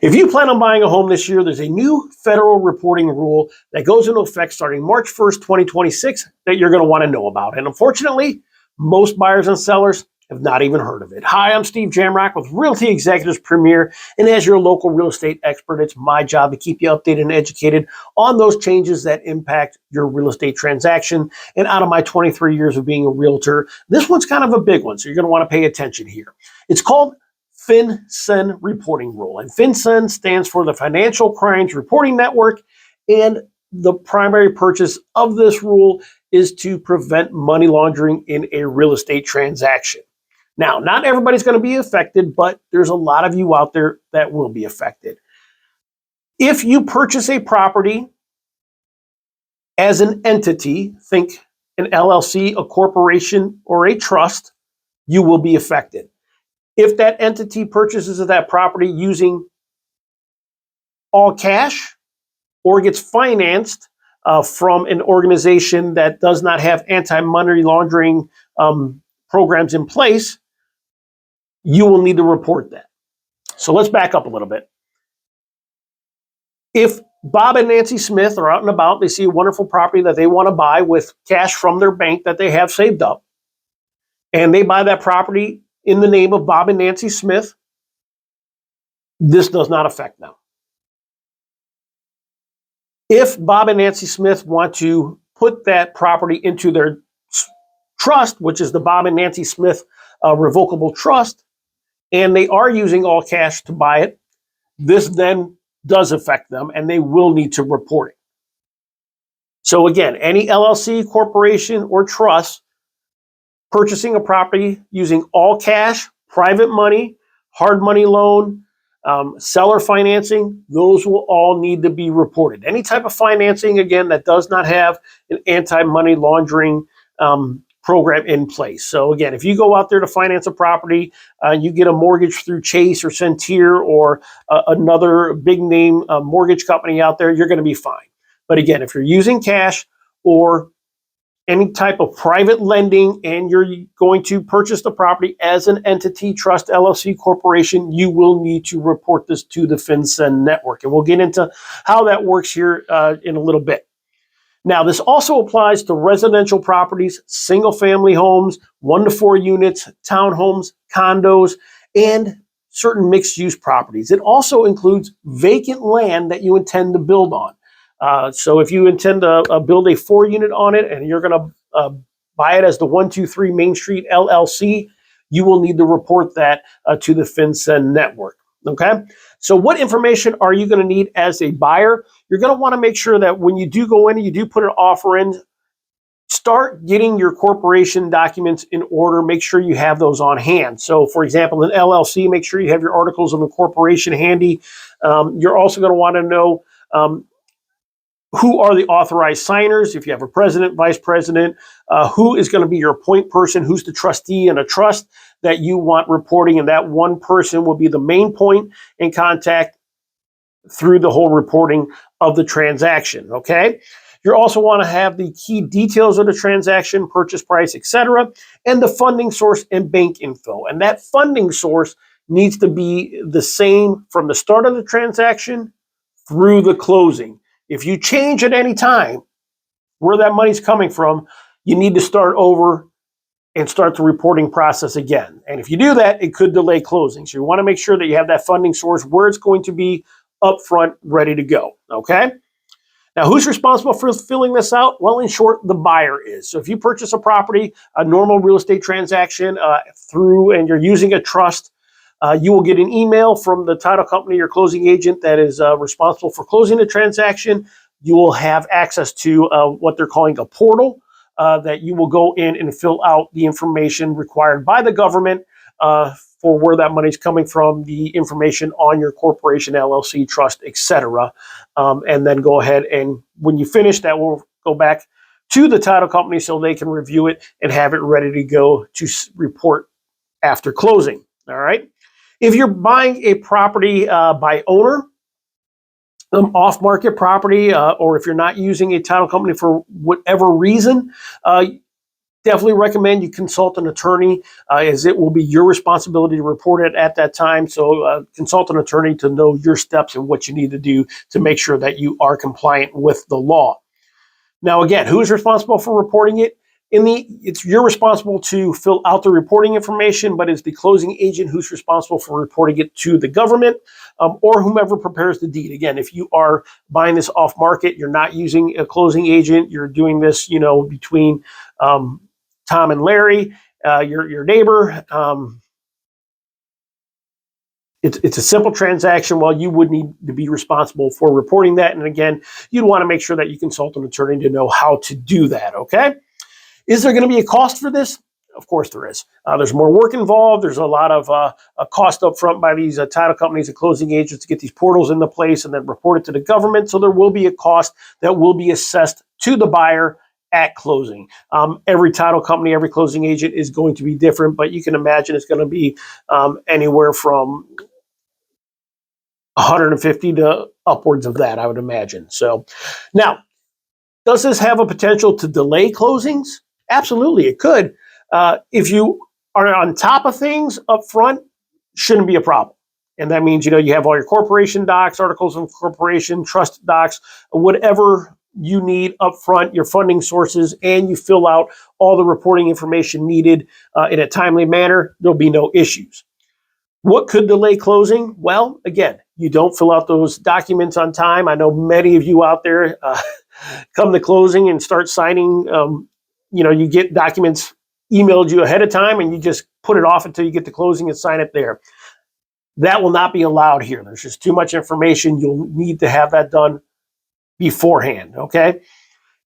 If you plan on buying a home this year, there's a new federal reporting rule that goes into effect starting March 1st, 2026 that you're going to want to know about. And unfortunately, most buyers and sellers have not even heard of it. Hi, I'm Steve Jamrock with Realty Executives Premier, and as your local real estate expert, it's my job to keep you updated and educated on those changes that impact your real estate transaction. And out of my 23 years of being a realtor, this one's kind of a big one, so you're going to want to pay attention here. It's called FinCEN Reporting Rule, and FinCEN stands for the Financial Crimes Reporting Network, and the primary purpose of this rule is to prevent money laundering in a real estate transaction. Now, not everybody's going to be affected, but there's a lot of you out there that will be affected. If you purchase a property as an entity, think an LLC, a corporation, or a trust, you will be affected. If that entity purchases that property using all cash or gets financed from an organization that does not have anti-money laundering programs in place, you will need to report that. So let's back up a little bit. If Bob and Nancy Smith are out and about, they see a wonderful property that they want to buy with cash from their bank that they have saved up, and they buy that property in the name of Bob and Nancy Smith, this does not affect them. If Bob and Nancy Smith want to put that property into their trust, which is the Bob and Nancy Smith Revocable Trust, and they are using all cash to buy it, this then does affect them, and they will need to report it. So again, any LLC, corporation, or trust purchasing a property using all cash, private money, hard money loan, seller financing, those will all need to be reported. Any type of financing, again, that does not have an anti-money laundering program in place. So again, if you go out there to finance a property, you get a mortgage through Chase or Centeer or another big name mortgage company out there, you're going to be fine. But again, if you're using cash or any type of private lending and you're going to purchase the property as an entity, trust, LLC, corporation, you will need to report this to the FinCEN network. And we'll get into how that works here in a little bit. Now, this also applies to residential properties, single-family homes, 1 to 4 units, townhomes, condos, and certain mixed-use properties. It also includes vacant land that you intend to build on. So if you intend to build a 4-unit on it and you're going to buy it as the 123 Main Street LLC, you will need to report that to the FinCEN network. Okay, so what information are you going to need as a buyer? You're going to want to make sure that when you do go in and you do put an offer in, start getting your corporation documents in order. Make sure you have those on hand. So for example, an LLC, make sure you have your articles of incorporation handy. You're also going to want to know who are the authorized signers, if you have a president, vice president, who is going to be your point person, who's the trustee in a trust that you want reporting, and that one person will be the main point in contact through the whole reporting of the transaction, okay? You also want to have the key details of the transaction, purchase price, etc., and the funding source and bank info. And that funding source needs to be the same from the start of the transaction through the closing. If you change at any time where that money's coming from, you need to start over and start the reporting process again. And if you do that, it could delay closing. So you want to make sure that you have that funding source where it's going to be upfront, ready to go, okay? Now, who's responsible for filling this out? Well, in short, the buyer is. So if you purchase a property, a normal real estate transaction and you're using a trust, you will get an email from the title company or closing agent that is responsible for closing the transaction. You will have access to what they're calling a portal that you will go in and fill out the information required by the government for where that money is coming from, the information on your corporation, LLC, trust, etc. And then go ahead and when you finish, that will go back to the title company so they can review it and have it ready to go to report after closing. All right. If you're buying a property by owner, off-market property, or if you're not using a title company for whatever reason, Definitely recommend you consult an attorney, as it will be your responsibility to report it at that time. So consult an attorney to know your steps and what you need to do to make sure that you are compliant with the law. Now, again, who is responsible for reporting it? You're responsible to fill out the reporting information, but it's the closing agent who's responsible for reporting it to the government, or whomever prepares the deed. Again, if you are buying this off market, you're not using a closing agent. You're doing this, between Tom and Larry, your neighbor. It's a simple transaction. While you would need to be responsible for reporting that, and again, you'd want to make sure that you consult an attorney to know how to do that. Okay. Is there going to be a cost for this? Of course there is. There's more work involved. There's a lot of a cost up front by these title companies and closing agents to get these portals into place and then report it to the government. So there will be a cost that will be assessed to the buyer at closing. Every title company, every closing agent is going to be different, but you can imagine it's going to be anywhere from 150 to upwards of that, I would imagine. So now, does this have a potential to delay closings? Absolutely, it could. If you are on top of things up front, shouldn't be a problem. And that means, you have all your corporation docs, articles of incorporation, trust docs, whatever you need up front, your funding sources, and you fill out all the reporting information needed in a timely manner, there'll be no issues. What could delay closing? Well, again, you don't fill out those documents on time. I know many of you out there come to closing and start signing. You get documents emailed you ahead of time and you just put it off until you get to closing and sign it there. That will not be allowed here. There's just too much information. You'll need to have that done beforehand, okay?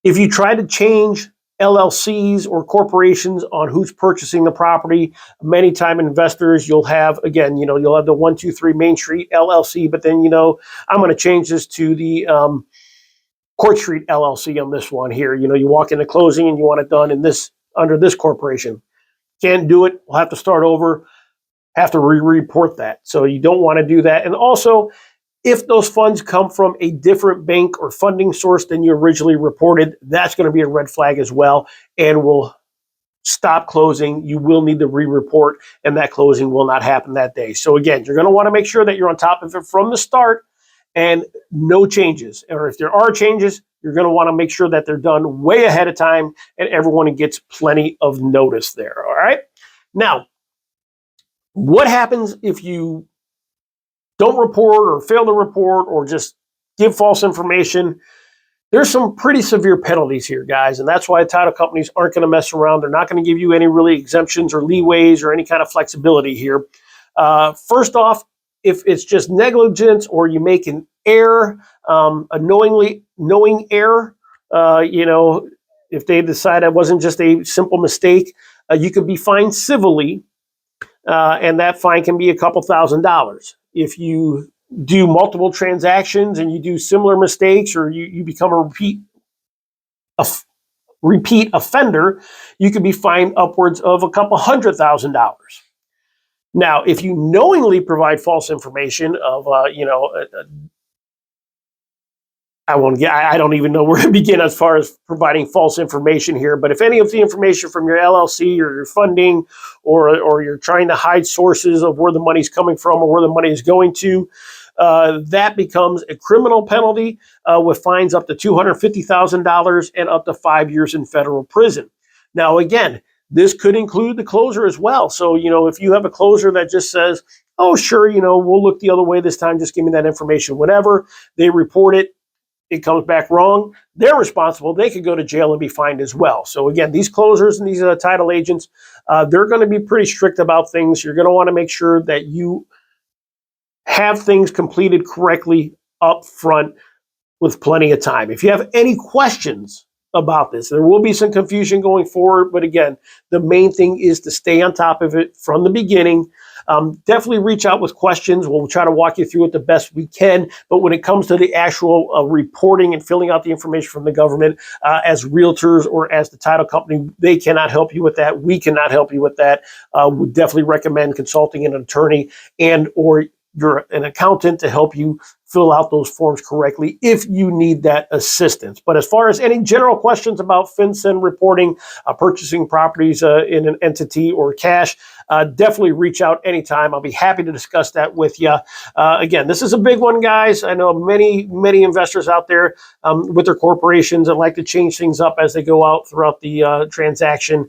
If you try to change LLCs or corporations on who's purchasing the property, many time investors, you'll have, again, you'll have the 123 Main Street LLC, but then, I'm going to change this to the Court Street LLC on this one here. You walk into closing and you want it done under this corporation. Can't do it. We'll have to start over, have to report that. So you don't want to do that. And also, if those funds come from a different bank or funding source than you originally reported, that's going to be a red flag as well and will stop closing. You will need to re-report, and that closing will not happen that day. So again, you're going to want to make sure that you're on top of it from the start and no changes. Or if there are changes, you're going to want to make sure that they're done way ahead of time and everyone gets plenty of notice there. All right. Now, what happens if you don't report or fail to report or just give false information? There's some pretty severe penalties here, guys, and that's why title companies aren't going to mess around. They're not going to give you any really exemptions or leeways or any kind of flexibility here. First off, if it's just negligence or you make an error, a knowing error, if they decide it wasn't just a simple mistake, you could be fined civilly, and that fine can be a couple $1,000s. If you do multiple transactions and you do similar mistakes, or you become a repeat offender, you could be fined upwards of a couple $100,000. Now, if you knowingly provide false information of, I don't even know where to begin as far as providing false information here, but if any of the information from your LLC or your funding, or you're trying to hide sources of where the money's coming from or where the money is going to, that becomes a criminal penalty with fines up to $250,000 and up to 5 years in federal prison. Now, again, this could include the closer as well. So, if you have a closer that just says, oh, sure, we'll look the other way this time, just give me that information, whatever, they report it, it comes back wrong, they're responsible. They could go to jail and be fined as well. So again, these closers and these title agents, they're going to be pretty strict about things. You're going to want to make sure that you have things completed correctly up front with plenty of time. If you have any questions about this, there will be some confusion going forward, but again, the main thing is to stay on top of it from the beginning. Definitely reach out with questions. We'll try to walk you through it the best we can, but when it comes to the actual reporting and filling out the information from the government, as realtors or as the title company, they cannot help you with that. We cannot help you with that. We definitely recommend consulting an attorney and or you're an accountant to help you fill out those forms correctly if you need that assistance. But as far as any general questions about FinCEN reporting, purchasing properties in an entity or cash, definitely reach out anytime. I'll be happy to discuss that with you. Again, this is a big one, guys. I know many investors out there with their corporations that like to change things up as they go out throughout the transaction.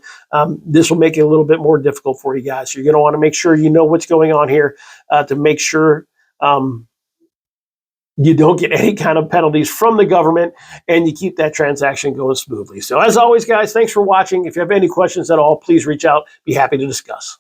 This will make it a little bit more difficult for you guys. So you're going to want to make sure you know what's going on here to make sure you don't get any kind of penalties from the government, and you keep that transaction going smoothly. So as always, guys, thanks for watching. If you have any questions at all, please reach out. Be happy to discuss.